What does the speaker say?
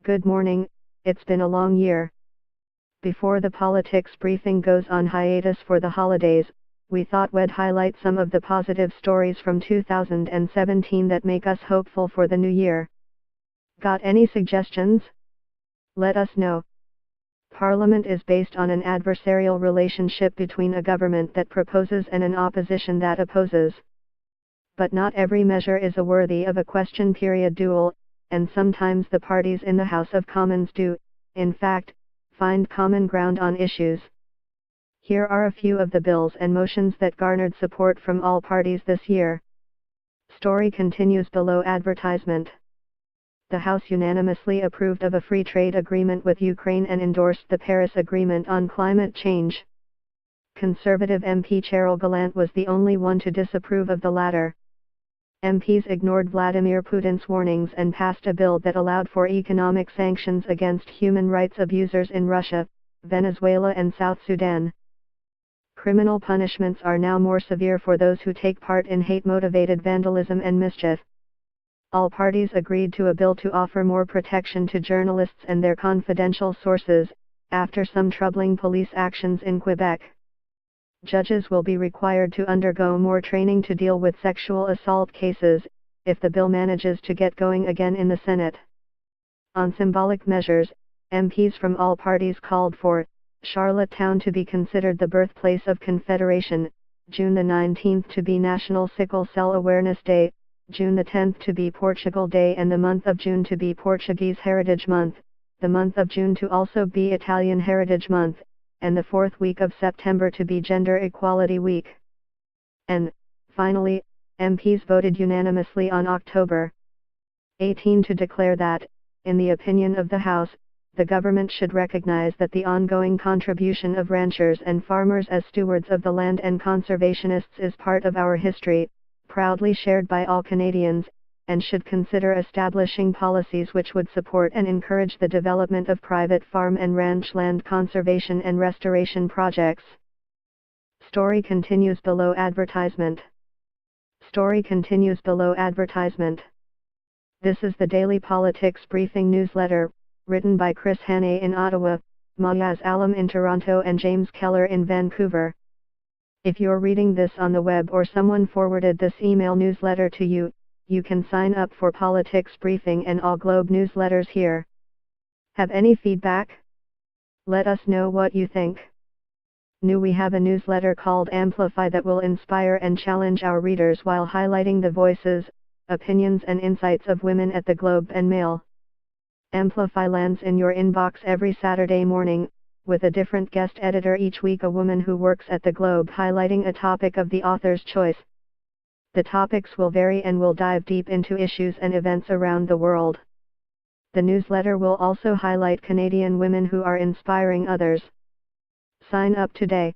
Good morning, it's been a long year. Before the politics briefing goes on hiatus for the holidays, we thought we'd highlight some of the positive stories from 2017 that make us hopeful for the new year. Got any suggestions? Let us know. Parliament is based on an adversarial relationship between a government that proposes and an opposition that opposes. But not every measure is worthy of a question period duel, and sometimes the parties in the House of Commons do, in fact, find common ground on issues. Here are a few of the bills and motions that garnered support from all parties this year. Story continues below advertisement. The House unanimously approved of a free trade agreement with Ukraine and endorsed the Paris Agreement on climate change. Conservative MP Cheryl Gallant was the only one to disapprove of the latter. MPs ignored Vladimir Putin's warnings and passed a bill that allowed for economic sanctions against human rights abusers in Russia, Venezuela and South Sudan. Criminal punishments are now more severe for those who take part in hate-motivated vandalism and mischief. All parties agreed to a bill to offer more protection to journalists and their confidential sources, after some troubling police actions in Quebec. Judges will be required to undergo more training to deal with sexual assault cases, if the bill manages to get going again in the Senate. On symbolic measures, MPs from all parties called for Charlottetown to be considered the birthplace of Confederation, June the 19th to be National Sickle Cell Awareness Day, June the 10th to be Portugal Day and the month of June to be Portuguese Heritage Month, the month of June to also be Italian Heritage Month, and the fourth week of September to be Gender Equality Week. And, finally, MPs voted unanimously on October 18 to declare that, in the opinion of the House, the government should recognize that the ongoing contribution of ranchers and farmers as stewards of the land and conservationists is part of our history, proudly shared by all Canadians, and should consider establishing policies which would support and encourage the development of private farm and ranch land conservation and restoration projects. Story continues below advertisement. Story continues below advertisement. This is the Daily Politics Briefing newsletter, written by Chris Hannay in Ottawa, Mayaz Alam in Toronto and James Keller in Vancouver. If you're reading this on the web or someone forwarded this email newsletter to you, you can sign up for Politics Briefing and All Globe newsletters here. Have any feedback? Let us know what you think. We have a newsletter called Amplify that will inspire and challenge our readers while highlighting the voices, opinions and insights of women at the Globe and Mail. Amplify lands in your inbox every Saturday morning, with a different guest editor each week, a woman who works at the Globe highlighting a topic of the author's choice. The topics will vary and will dive deep into issues and events around the world. The newsletter will also highlight Canadian women who are inspiring others. Sign up today.